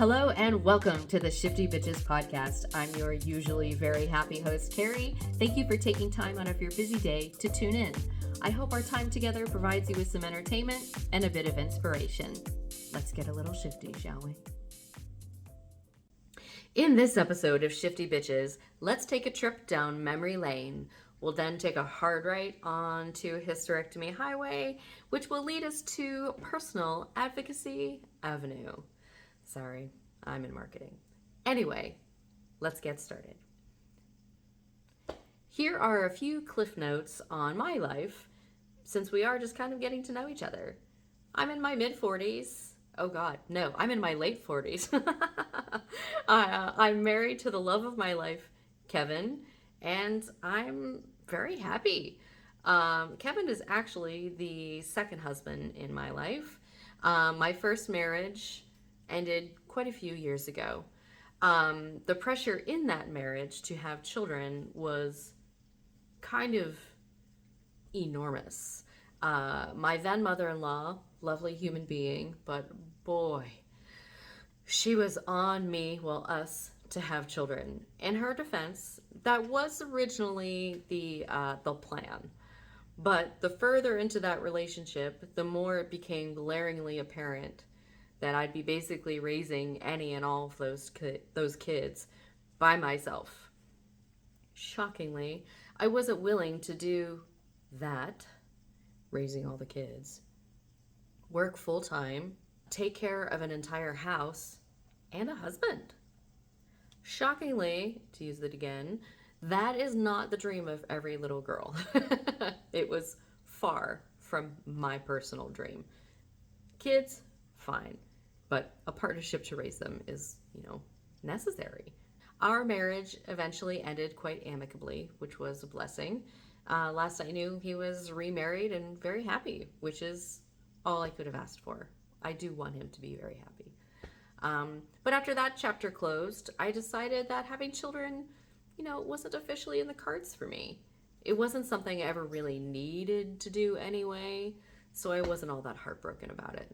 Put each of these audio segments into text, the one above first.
Hello and welcome to the Shifty Bitches podcast. I'm your usually very happy host, Carrie. Thank you for taking time out of your busy day to tune in. I hope our time together provides you with some entertainment and a bit of inspiration. Let's get a little shifty, shall we? In this episode of Shifty Bitches, let's take a trip down memory lane. We'll then take a hard right onto Hysterectomy Highway, which will lead us to Personal Advocacy Avenue. Sorry, I'm in marketing. Anyway, let's get started. Here are a few cliff notes on my life, since we are just kind of getting to know each other. I'm in my mid-40s. Oh God, no, I'm in my late 40s. I'm married to the love of my life, Kevin, and I'm very happy. Kevin is actually the second husband in my life. My first marriage ended quite a few years ago. The pressure in that marriage to have children was kind of enormous. My then mother-in-law, lovely human being, but boy, she was on me, well, us, to have children. In her defense, that was originally the plan. But the further into that relationship, the more it became glaringly apparent that I'd be basically raising any and all of those kids by myself. Shockingly, I wasn't willing to do that, raising all the kids, work full-time, take care of an entire house, and a husband. Shockingly, to use it again, that is not the dream of every little girl. It was far from my personal dream. Kids, fine. But a partnership to raise them is, necessary. Our marriage eventually ended quite amicably, which was a blessing. Last I knew, he was remarried and very happy, which is all I could have asked for. I do want him to be very happy. But after that chapter closed, I decided that having children, wasn't officially in the cards for me. It wasn't something I ever really needed to do anyway, so I wasn't all that heartbroken about it.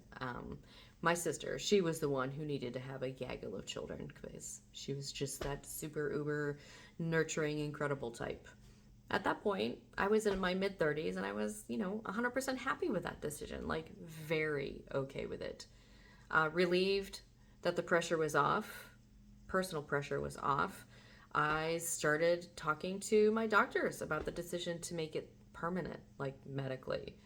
My sister, she was the one who needed to have a gaggle of children because she was just that super uber nurturing, incredible type. At that point, I was in my mid-30s and I was, 100% happy with that decision, like very okay with it. Relieved that the pressure was off, personal pressure was off. I started talking to my doctors about the decision to make it permanent, like medically.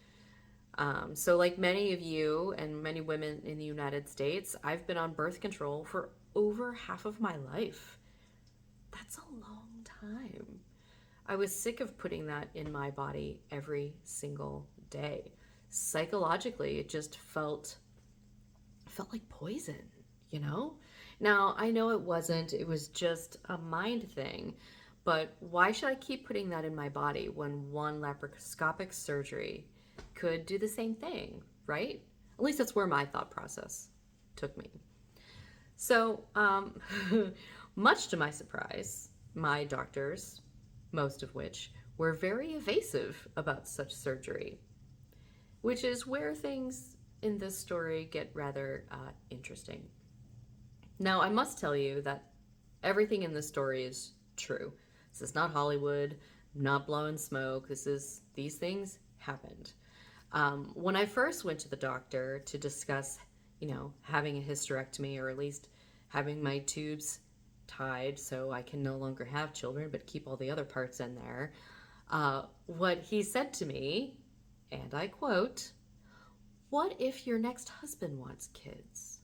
So like many of you and many women in the United States, I've been on birth control for over half of my life. That's a long time. I was sick of putting that in my body every single day. Psychologically, it just felt like poison, Now, I know it wasn't. It was just a mind thing. But why should I keep putting that in my body when one laparoscopic surgery could do the same thing, right? At least that's where my thought process took me. So, much to my surprise, my doctors, most of which were very evasive about such surgery, which is where things in this story get rather interesting. Now, I must tell you that everything in this story is true. This is not Hollywood, not blowing smoke. These things happened. When I first went to the doctor to discuss, having a hysterectomy, or at least having my tubes tied so I can no longer have children but keep all the other parts in there, what he said to me, and I quote, "What if your next husband wants kids?"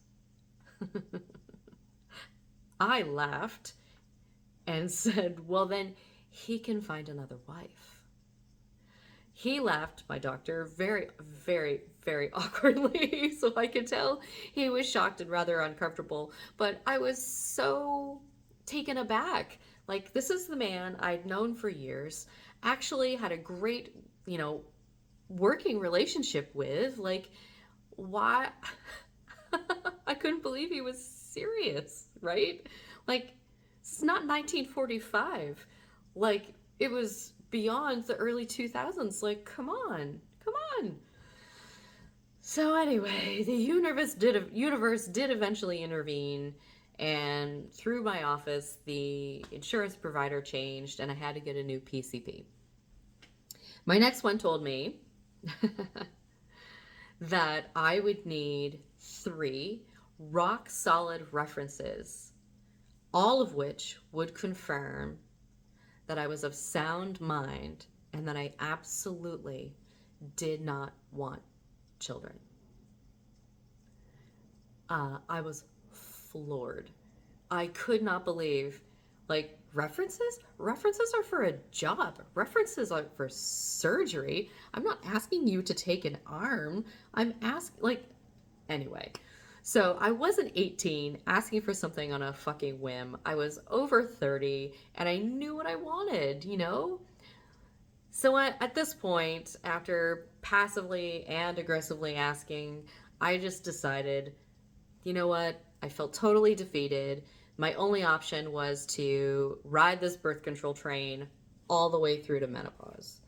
I laughed and said, "Well, then he can find another wife." He laughed, my doctor, very, very, very awkwardly, so I could tell he was shocked and rather uncomfortable, but I was so taken aback. Like, this is the man I'd known for years, actually had a great, working relationship with. Like, why? I couldn't believe he was serious, right? Like, it's not 1945. Like, it was beyond the early 2000s. Like, come on. So anyway, the universe did eventually intervene, and through my office, the insurance provider changed, and I had to get a new PCP. My next one told me that I would need 3 rock solid references, all of which would confirm that I was of sound mind and that I absolutely did not want children. I was floored. I could not believe, like, references? References are for a job. References are for surgery. I'm not asking you to take an arm. I'm asking, like, anyway. So I wasn't 18 asking for something on a fucking whim. I was over 30 and I knew what I wanted, you know? So at this point, after passively and aggressively asking, I just decided, you know what? I felt totally defeated. My only option was to ride this birth control train all the way through to menopause.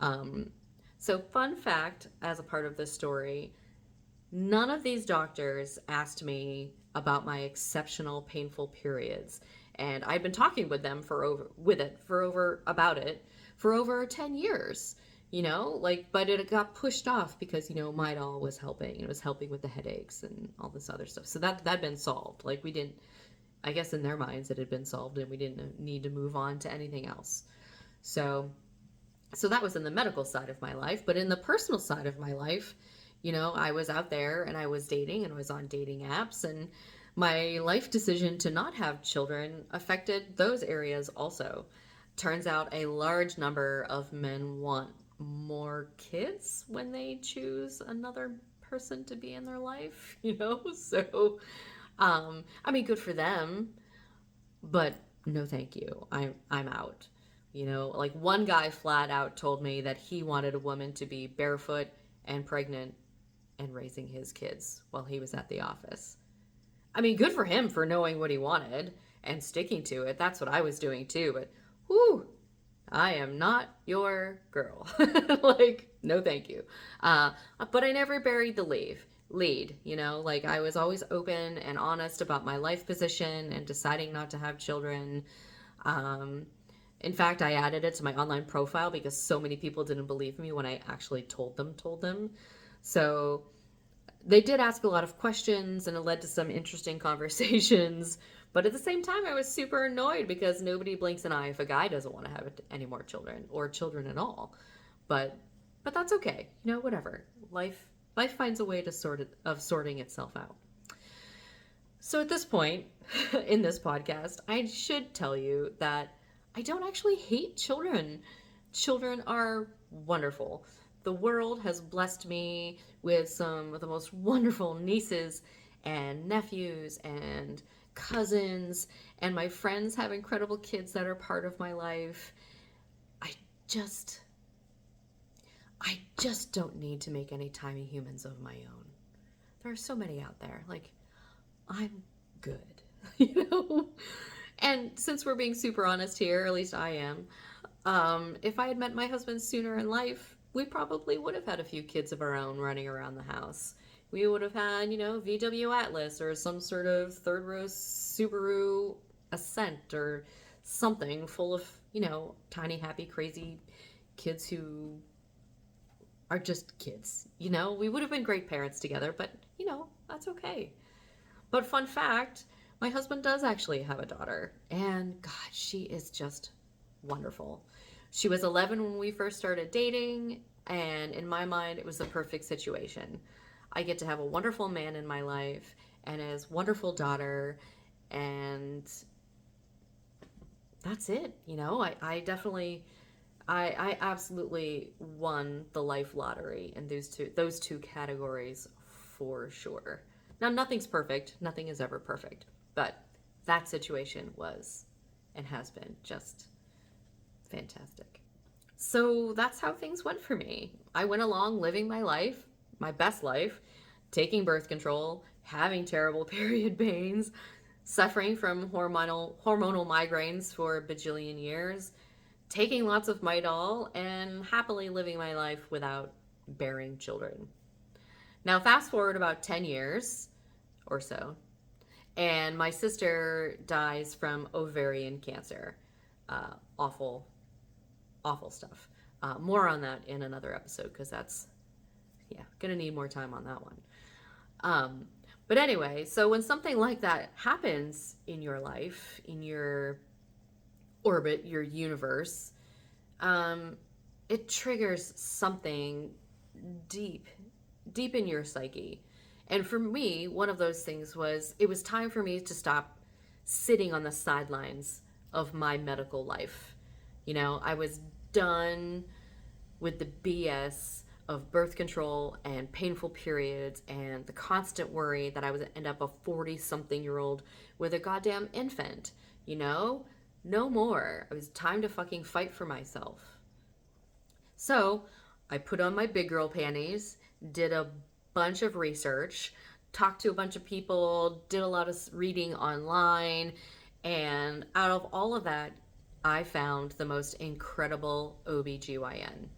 Um, so, fun fact as a part of this story, none of these doctors asked me about my exceptional painful periods. And I've been talking with them about it for over 10 years, like, but it got pushed off because, Midol was helping. It was helping with the headaches and all this other stuff. So that'd been solved. Like, we didn't, I guess in their minds it had been solved and we didn't need to move on to anything else. So that was in the medical side of my life. But in the personal side of my life, I was out there and I was dating and I was on dating apps, and my life decision to not have children affected those areas also. Turns out a large number of men want more kids when they choose another person to be in their life, So, I mean, good for them, but no, thank you. I'm out. Like one guy flat out told me that he wanted a woman to be barefoot and pregnant and raising his kids while he was at the office. I mean, good for him for knowing what he wanted and sticking to it. That's what I was doing too, but whoo, I am not your girl. Like, no thank you. But I never buried the lead, like I was always open and honest about my life position and deciding not to have children. In fact, I added it to my online profile because so many people didn't believe me when I actually told them. So they did ask a lot of questions and it led to some interesting conversations. But at the same time, I was super annoyed because nobody blinks an eye if a guy doesn't want to have any more children or children at all. But that's okay. Whatever. Life finds a way to sorting itself out. So at this point in this podcast, I should tell you that I don't actually hate children. Children are wonderful. The world has blessed me with some of the most wonderful nieces and nephews and cousins, and my friends have incredible kids that are part of my life. I just don't need to make any tiny humans of my own. There are so many out there. Like, I'm good, And since we're being super honest here, or at least I am, if I had met my husband sooner in life, we probably would have had a few kids of our own running around the house. We would have had, VW Atlas or some sort of third row Subaru Ascent or something full of, tiny, happy, crazy kids who are just kids. We would have been great parents together, but, that's okay. But fun fact, my husband does actually have a daughter, and God, she is just wonderful. She was 11 when we first started dating, and in my mind, it was the perfect situation. I get to have a wonderful man in my life and his wonderful daughter, and that's it. I absolutely won the life lottery in those two categories for sure. Now, nothing's perfect. Nothing is ever perfect. But that situation was and has been just fantastic. So that's how things went for me. I went along living my life, my best life, taking birth control, having terrible period pains, suffering from hormonal migraines for a bajillion years, taking lots of Midol, and happily living my life without bearing children. Now, fast forward about 10 years or so, and my sister dies from ovarian cancer. Awful, awful stuff. More on that in another episode because that's, yeah, gonna need more time on that one. Um, but anyway, so when something like that happens in your life, in your orbit, your universe, um, it triggers something deep, deep in your psyche. And for me, one of those things was it was time for me to stop sitting on the sidelines of my medical life. You know, I was done with the BS of birth control and painful periods and the constant worry that I would end up a 40 something year old with a goddamn infant. You know, no more. It was time to fucking fight for myself. So I put on my big girl panties, did a bunch of research, talked to a bunch of people, did a lot of reading online, and out of all of that, I found the most incredible OBGYN.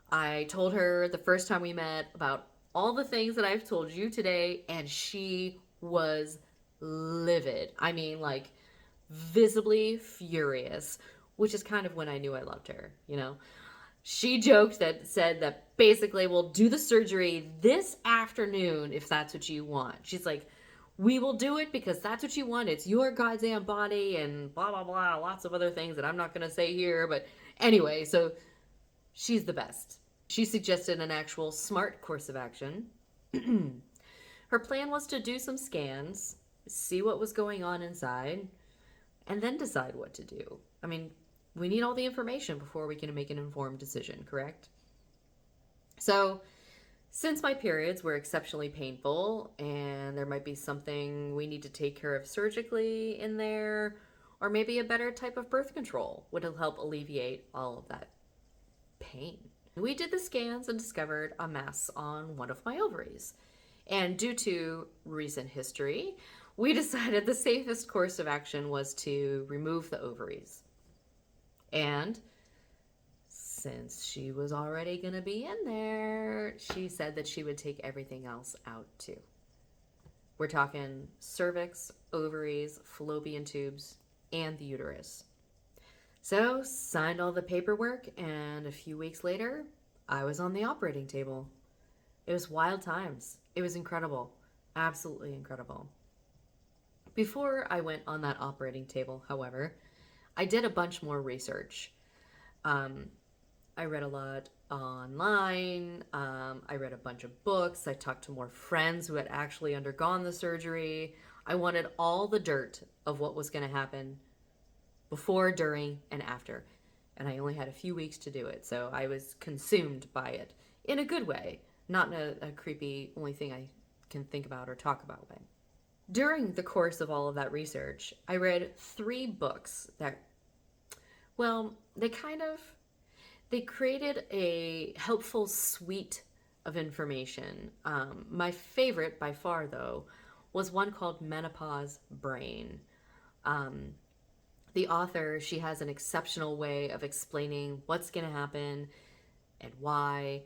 I told her the first time we met about all the things that I've told you today, and she was livid. I mean, like, visibly furious, which is kind of when I knew I loved her, you know? She joked that said that basically we'll do the surgery this afternoon if that's what you want. She's like, we will do it because that's what you want. It's your goddamn body and blah, blah, blah. Lots of other things that I'm not going to say here. But anyway, so she's the best. She suggested an actual smart course of action. Her plan was to do some scans, see what was going on inside, and then decide what to do. I mean, we need all the information before we can make an informed decision, correct? So, since my periods were exceptionally painful and there might be something we need to take care of surgically in there, or maybe a better type of birth control would help alleviate all of that pain. We did the scans and discovered a mass on one of my ovaries. And due to recent history, we decided the safest course of action was to remove the ovaries. And since she was already going to be in there, she said that she would take everything else out too. We're talking cervix, ovaries, fallopian tubes, and the uterus. So, signed all the paperwork, and a few weeks later, I was on the operating table. It was wild times. It was incredible. Absolutely incredible. Before I went on that operating table, however, I did a bunch more research. I read a lot online. I read a bunch of books. I talked to more friends who had actually undergone the surgery. I wanted all the dirt of what was going to happen before, during, and after. And I only had a few weeks to do it, so I was consumed by it in a good way, not in a creepy, only thing I can think about or talk about way. During the course of all of that research, I read 3 books that, well, they created a helpful suite of information. My favorite by far, though, was one called Menopause Brain. The author, she has an exceptional way of explaining what's going to happen and why.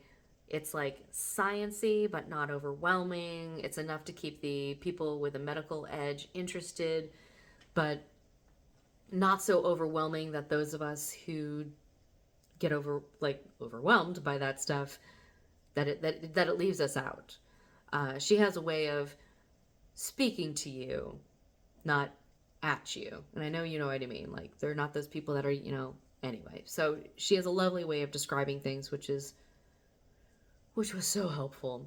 It's like science-y, but not overwhelming. It's enough to keep the people with a medical edge interested, but not so overwhelming that those of us who get overwhelmed by that stuff, that it leaves us out. She has a way of speaking to you, not at you. And I know you know what I mean. Like, they're not those people that are, anyway. So she has a lovely way of describing things, which was so helpful.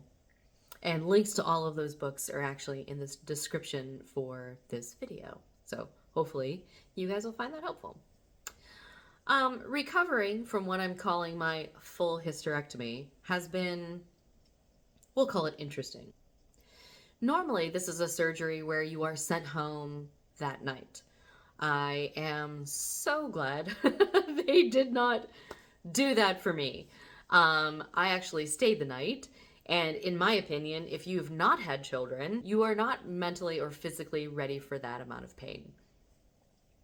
And links to all of those books are actually in this description for this video. So hopefully you guys will find that helpful. Recovering from what I'm calling my full hysterectomy has been, we'll call it interesting. Normally, this is a surgery where you are sent home that night. I am so glad they did not do that for me. I actually stayed the night, and in my opinion, if you've not had children, you are not mentally or physically ready for that amount of pain.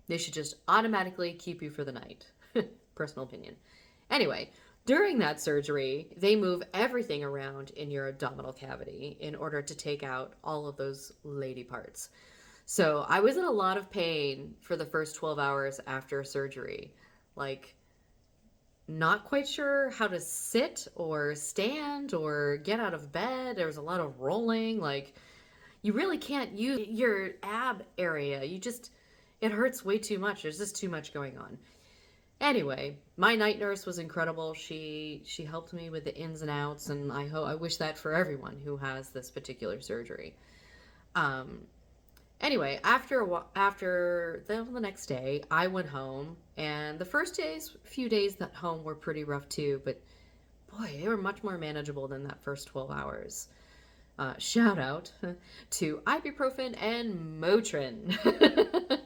They should just automatically keep you for the night. Personal opinion. Anyway, During that surgery, they move everything around in your abdominal cavity in order to take out all of those lady parts. So I was in a lot of pain for the first 12 hours after surgery. Like, not quite sure how to sit or stand or get out of bed. There was a lot of rolling. Like, you really can't use your ab area. It hurts way too much. There's just too much going on. Anyway, my night nurse was incredible. She helped me with the ins and outs, and I wish that for everyone who has this particular surgery. Um, Anyway, after the next day, I went home, and the few days at home were pretty rough too. But boy, they were much more manageable than that first 12 hours. Shout out to ibuprofen and Motrin.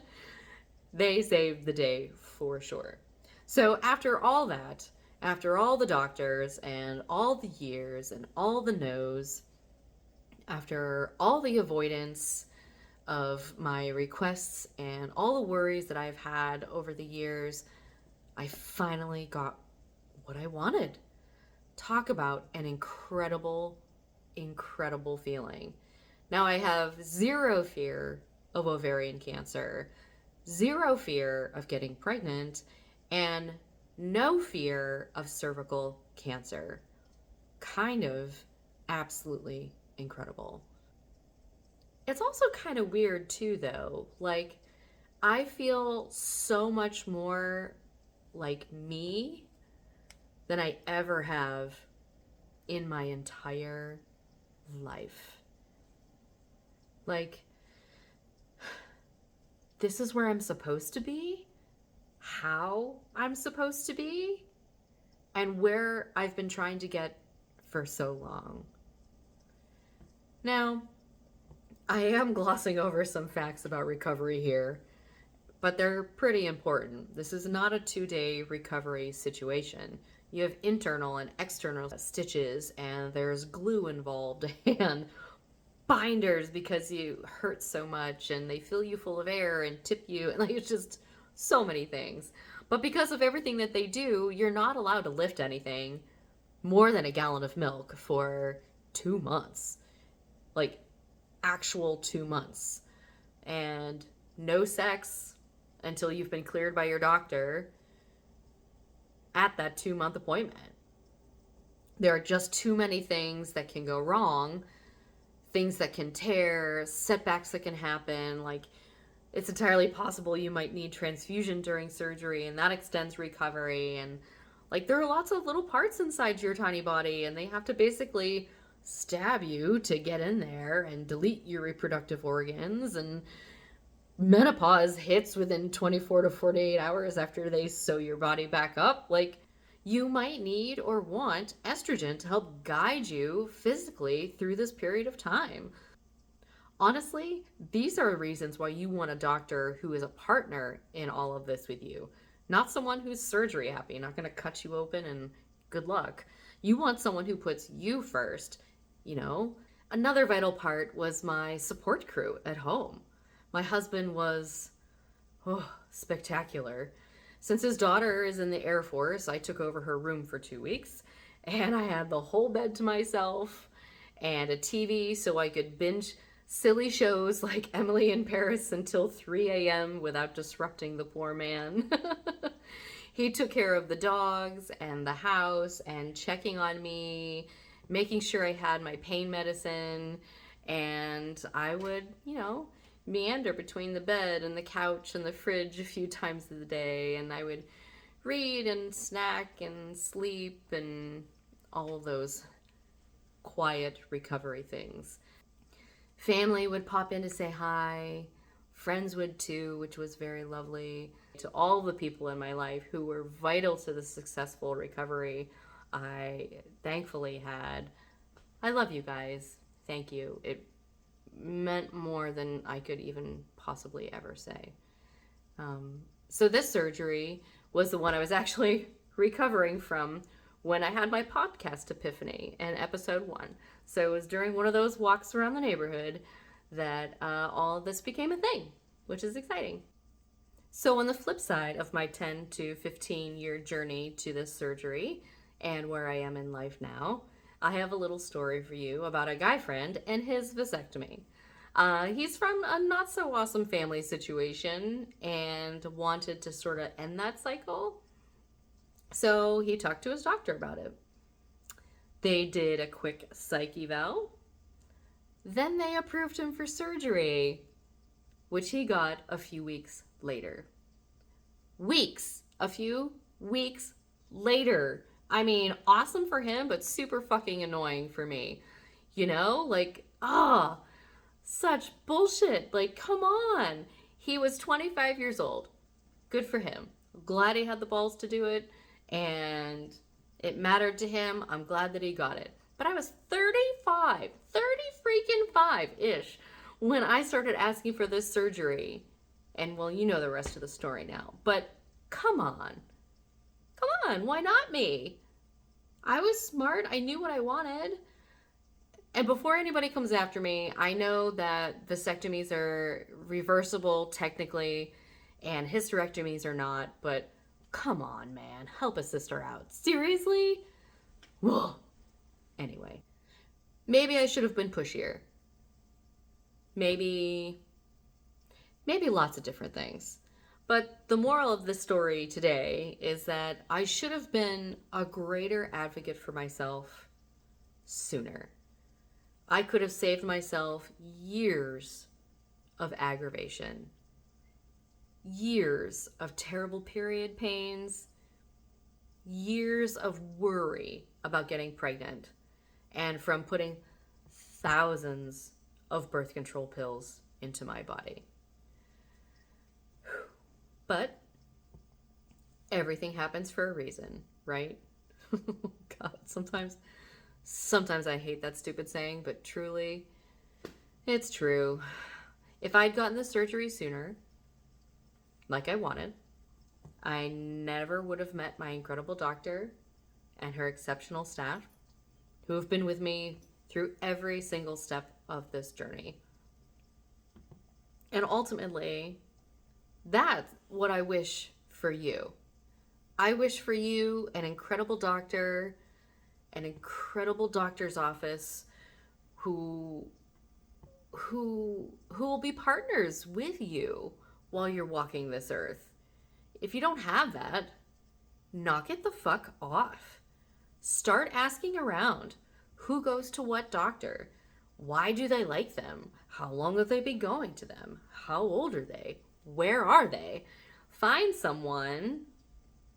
They saved the day for sure. So after all that, after all the doctors and all the years and all the no's, after all the avoidance of my requests and all the worries that I've had over the years, I finally got what I wanted. Talk about an incredible, incredible feeling. Now I have zero fear of ovarian cancer, zero fear of getting pregnant, and no fear of cervical cancer. Kind of absolutely incredible. It's also kind of weird too, though. Like, I feel so much more like me than I ever have in my entire life. Like, this is where I'm supposed to be, how I'm supposed to be, and where I've been trying to get for so long. Now, I am glossing over some facts about recovery here, but they're pretty important. This is not a 2-day recovery situation. You have internal and external stitches, and there's glue involved, and binders because you hurt so much, and they fill you full of air and tip you, and like, it's just so many things. But because of everything that they do, you're not allowed to lift anything more than a gallon of milk for 2 months. Like, actual 2 months. And no sex until you've been cleared by your doctor at that 2-month appointment. There are just too many things that can go wrong, things that can tear, setbacks that can happen. Like, it's entirely possible you might need transfusion during surgery, and that extends recovery. And like, there are lots of little parts inside your tiny body, and they have to basically stab you to get in there and delete your reproductive organs. And menopause hits within 24 to 48 hours after they sew your body back up. Like, you might need or want estrogen to help guide you physically through this period of time. Honestly, these are reasons why you want a doctor who is a partner in all of this with you, not someone who's surgery happy, not going to cut you open and good luck. You want someone who puts you first. Another vital part was my support crew at home. My husband was spectacular. Since his daughter is in the Air Force, I took over her room for 2 weeks, and I had the whole bed to myself and a TV so I could binge silly shows like Emily in Paris until 3 a.m. without disrupting the poor man. He took care of the dogs and the house and checking on me, making sure I had my pain medicine, and I would, meander between the bed and the couch and the fridge a few times of the day, and I would read and snack and sleep and all of those quiet recovery things. Family would pop in to say hi. Friends would too, which was very lovely. To all the people in my life who were vital to the successful recovery I thankfully had. I love you guys. Thank you. It meant more than I could even possibly ever say. So this surgery was the one I was actually recovering from when I had my podcast epiphany in episode 1. So it was during one of those walks around the neighborhood that all of this became a thing, which is exciting. So on the flip side of my 10 to 15 year journey to this surgery and where I am in life now, I have a little story for you about a guy friend and his vasectomy. He's from a not so awesome family situation and wanted to sort of end that cycle. So he talked to his doctor about it. They did a quick psych eval. Then they approved him for surgery, which he got a few weeks later. A few weeks later. I mean, awesome for him, but super fucking annoying for me. You know, like, such bullshit. Like, come on. He was 25 years old. Good for him. Glad he had the balls to do it, and it mattered to him. I'm glad that he got it. But I was 35, 30 freaking 5-ish when I started asking for this surgery. And well, you know the rest of the story now. But come on. Come on, why not me? I was smart. I knew what I wanted. And before anybody comes after me, I know that vasectomies are reversible technically and hysterectomies are not, but come on, man. Help a sister out. Seriously? Whoa. Anyway, maybe I should have been pushier. Maybe lots of different things. But the moral of this story today is that I should have been a greater advocate for myself sooner. I could have saved myself years of aggravation, years of terrible period pains, years of worry about getting pregnant, and from putting thousands of birth control pills into my body. But everything happens for a reason, right? God, sometimes I hate that stupid saying, but truly, it's true. If I'd gotten the surgery sooner, like I wanted, I never would have met my incredible doctor and her exceptional staff who have been with me through every single step of this journey. And ultimately, that's what I wish for you. I wish for you an incredible doctor, an incredible doctor's office who will be partners with you while you're walking this earth. If you don't have that, knock it the fuck off. Start asking around. Who goes to what doctor? Why do they like them? How long have they been going to them? How old are they? Where are they? Find someone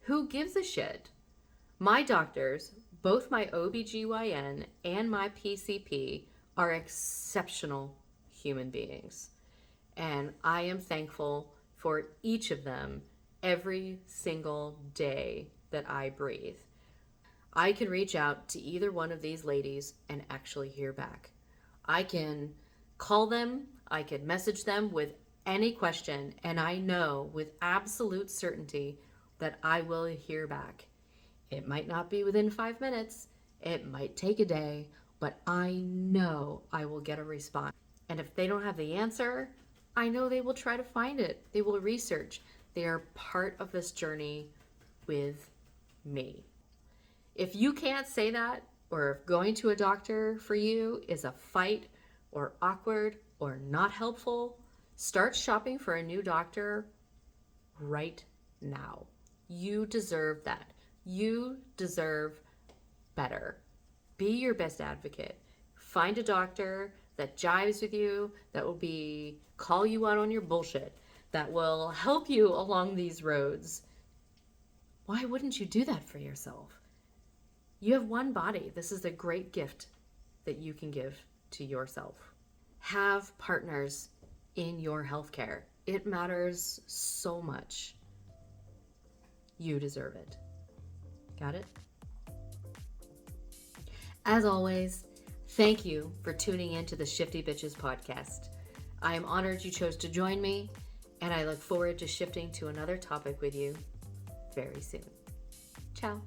who gives a shit. My doctors, both my OBGYN and my PCP, are exceptional human beings. And I am thankful for each of them every single day that I breathe. I can reach out to either one of these ladies and actually hear back. I can call them, I can message them with any question, and I know with absolute certainty that I will hear back. It might not be within 5 minutes, it might take a day, but I know I will get a response. And if they don't have the answer, I know they will try to find it. They will research. They are part of this journey with me. If you can't say that, or if going to a doctor for you is a fight or awkward or not helpful, start shopping for a new doctor right now. You deserve that. You deserve better. Be your best advocate. Find a doctor that jives with you, that will call you out on your bullshit, that will help you along these roads. Why wouldn't you do that for yourself? You have one body. This is a great gift that you can give to yourself. Have partners in your healthcare. It matters so much. You deserve it. Got it? As always, thank you for tuning in to the Shifty Bitches podcast. I am honored you chose to join me, and I look forward to shifting to another topic with you very soon. Ciao.